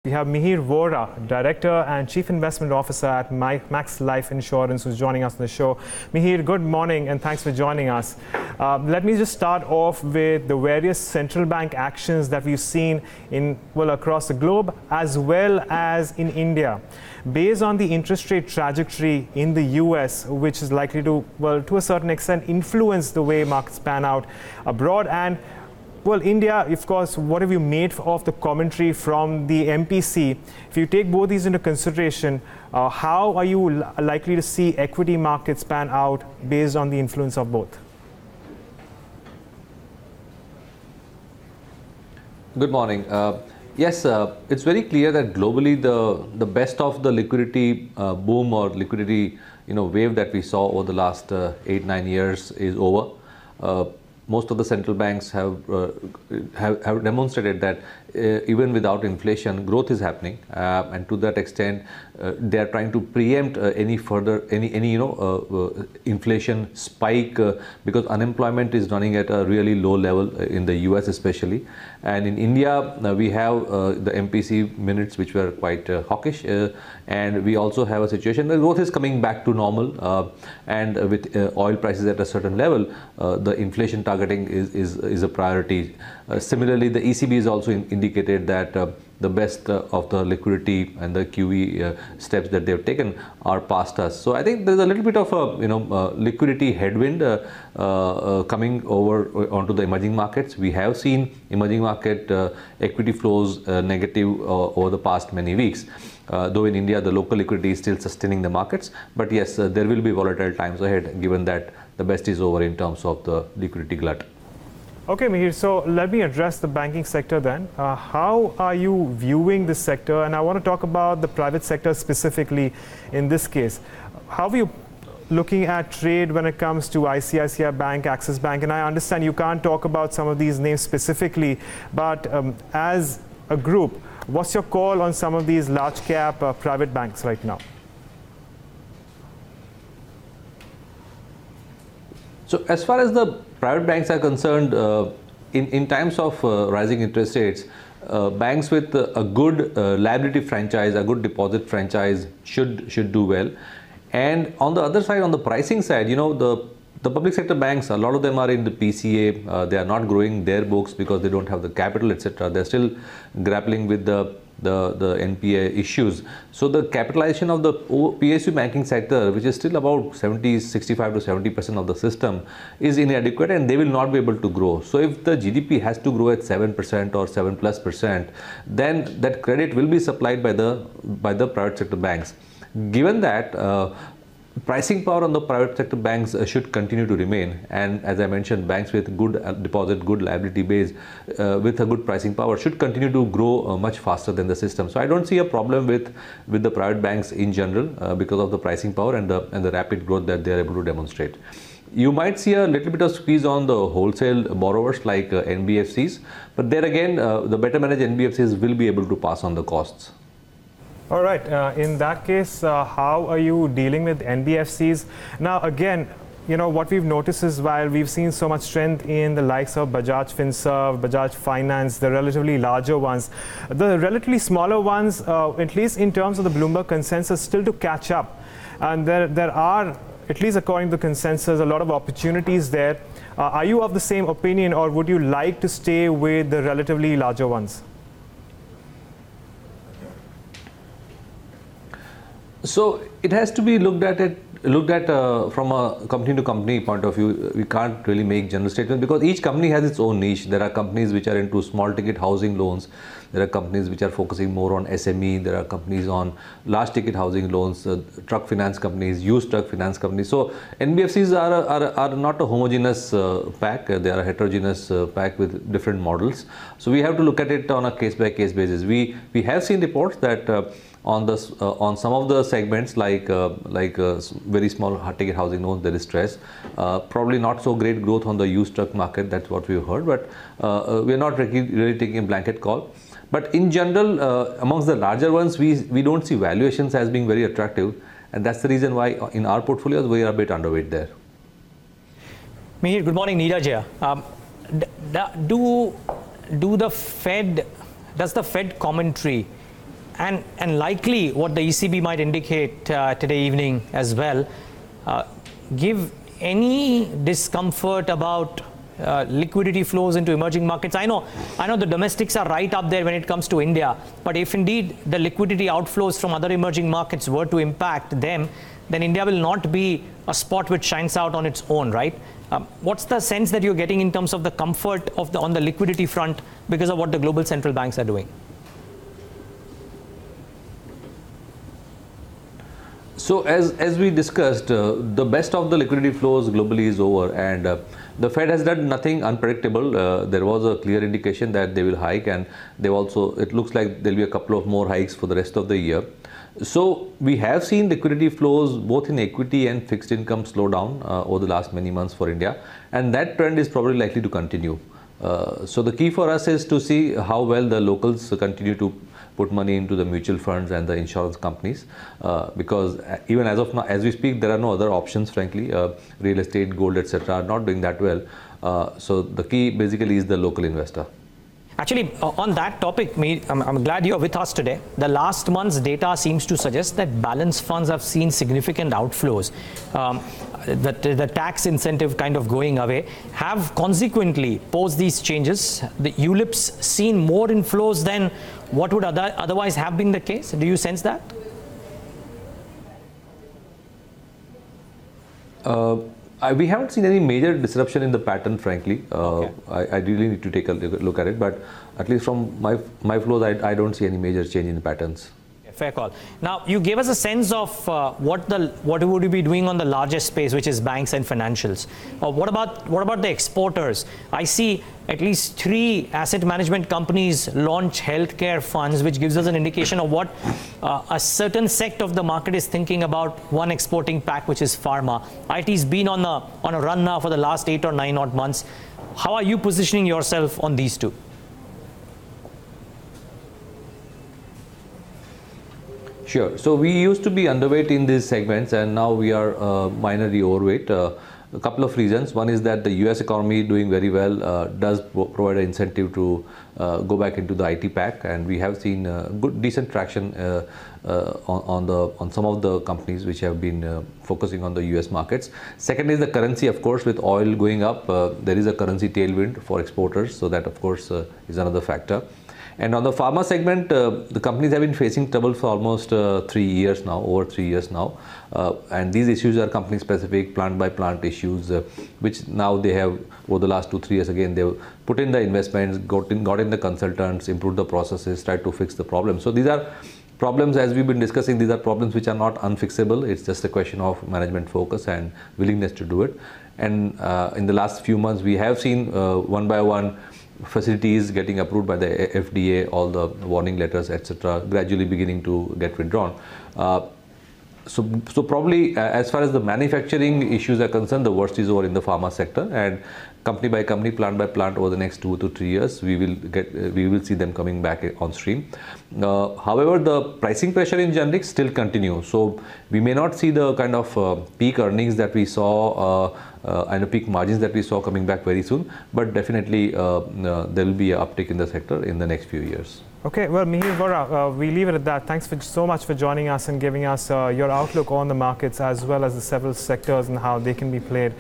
We have Mihir Vora, Director and Chief Investment Officer at Max Life Insurance, who's joining us on the show. Mihir, good morning and thanks for joining us. Let me just start off with the various central bank actions that we've seen across the globe as well as in India. Based on the interest rate trajectory in the US, which is likely to, to a certain extent, influence the way markets pan out abroad, and India, of course, what have you made of the commentary from the MPC? If you take both these into consideration, how are you likely to see equity markets pan out based on the influence of both? Good morning. Yes, it's very clear that globally the best of the liquidity boom or liquidity wave that we saw over the last 8-9 years is over. Most of the central banks have demonstrated that even without inflation, growth is happening, and to that extent, they are trying to preempt any further inflation spike because unemployment is running at a really low level in the US especially, and in India we have the MPC minutes which were quite hawkish, and we also have a situation where growth is coming back to normal, and with oil prices at a certain level, the inflation targeting is a priority. Similarly, the ECB is also indicated that the best of the liquidity and the QE steps that they've taken are past us. So I think there's a little bit of a liquidity headwind coming over onto the emerging markets. We have seen emerging market equity flows negative over the past many weeks. Though in India the local liquidity is still sustaining the markets, but yes, there will be volatile times ahead given that the best is over in terms of the liquidity glut. Okay, Mihir, so let me address the banking sector then. How are you viewing this sector? And I want to talk about the private sector specifically in this case. How are you looking at trade when it comes to ICICI Bank, Axis Bank? And I understand you can't talk about some of these names specifically, but as a group, what's your call on some of these large cap private banks right now? So as far as the private banks are concerned, in times of rising interest rates, banks with a good liability franchise, a good deposit franchise should do well. And on the other side, on the pricing side, the public sector banks, a lot of them are in the PCA. They are not growing their books because they don't have the capital, etc. They're still grappling with the NPA issues. So the capitalization of the PSU banking sector, which is still about 65 to 70% of the system, is inadequate, and they will not be able to grow. So if the GDP has to grow at 7% or 7+%, then that credit will be supplied by the private sector banks. Given that, pricing power on the private sector banks should continue to remain, and as I mentioned, banks with good deposit, good liability base, with a good pricing power should continue to grow much faster than the system. So I don't see a problem with the private banks in general because of the pricing power and the rapid growth that they are able to demonstrate. You might see a little bit of squeeze on the wholesale borrowers like NBFCs, but there again, the better managed NBFCs will be able to pass on the costs. All right. In that case, how are you dealing with NBFCs? Now, again, what we've noticed is while we've seen so much strength in the likes of Bajaj Finserv, Bajaj Finance, the relatively larger ones, the relatively smaller ones, at least in terms of the Bloomberg consensus, still to catch up. And there are, at least according to the consensus, a lot of opportunities there. Are you of the same opinion, or would you like to stay with the relatively larger ones? So it has to be looked at from a company to company point of view. We can't really make general statements because each company has its own niche. There are companies which are into small ticket housing loans. There are companies which are focusing more on SME. There are companies on large ticket housing loans, truck finance companies, used truck finance companies. So NBFCs are not a homogeneous pack. They are a heterogeneous pack with different models. So we have to look at it on a case by case basis. We have seen reports that on some of the segments like very small ticket housing loans, there is stress. Probably not so great growth on the used truck market. That's what we've heard, but we're not really taking a blanket call. But in general, amongst the larger ones, we don't see valuations as being very attractive, and that's the reason why in our portfolios we are a bit underweight there. Mihir, good morning. Neeraj here. Does the Fed commentary and likely what the ECB might indicate today evening as well, give any discomfort about liquidity flows into emerging markets? I know the domestics are right up there when it comes to India, but if indeed the liquidity outflows from other emerging markets were to impact them, then India will not be a spot which shines out on its own, right? What's the sense that you're getting in terms of the comfort of on the liquidity front because of what the global central banks are doing? So as we discussed, the best of the liquidity flows globally is over, and the Fed has done nothing unpredictable. There was a clear indication that they will hike, and it looks like there'll be a couple of more hikes for the rest of the year. So we have seen liquidity flows both in equity and fixed income slow down over the last many months for India, and that trend is probably likely to continue. So the key for us is to see how well the locals continue to put money into the mutual funds and the insurance companies, because even as of now, as we speak, there are no other options, frankly. Real estate, gold, etc. are not doing that well. So the key basically is the local investor. Actually, on that topic, I'm glad you're with us today. The last month's data seems to suggest that balance funds have seen significant outflows. The tax incentive kind of going away have consequently posed these changes. The ULIPs seen more inflows than what would otherwise have been the case. Do you sense that? We haven't seen any major disruption in the pattern, frankly. Okay. I really need to take a look at it, but at least from my flows, I don't see any major change in patterns. Fair call. Now, you gave us a sense of what would you be doing on the largest space, which is banks and financials. What about the exporters? I see at least 3 asset management companies launch healthcare funds, which gives us an indication of what a certain sect of the market is thinking about one exporting pack, which is pharma. IT's been on a run now for the last 8 or 9 odd months. How are you positioning yourself on these two? Sure. So we used to be underweight in these segments, and now we are minorly overweight. A couple of reasons. One is that the US economy doing very well does provide an incentive to go back into the IT pack, and we have seen decent traction on some of the companies which have been focusing on the US markets. Second is the currency, of course. With oil going up, there is a currency tailwind for exporters, so that of course is another factor. And on the pharma segment, the companies have been facing trouble for almost 3 years now, over 3 years now. And these issues are company specific, plant by plant issues, which now they have, over the last 2-3 years, again, they've put in the investments, got in the consultants, improved the processes, tried to fix the problem. So these are problems, as we've been discussing, these are problems which are not unfixable. It's just a question of management focus and willingness to do it. And in the last few months, we have seen one by one facilities getting approved by the FDA, all the warning letters, etc., gradually beginning to get withdrawn. So probably as far as the manufacturing issues are concerned, the worst is over in the pharma sector, and company by company, plant by plant, over the next 2 to 3 years, we will see them coming back on stream. However, the pricing pressure in generics still continues, so we may not see the kind of peak earnings that we saw and the peak margins that we saw coming back very soon, but definitely there will be an uptick in the sector in the next few years. Okay, well, Mihir Vora, we leave it at that. Thanks so much for joining us and giving us your outlook on the markets as well as the several sectors and how they can be played.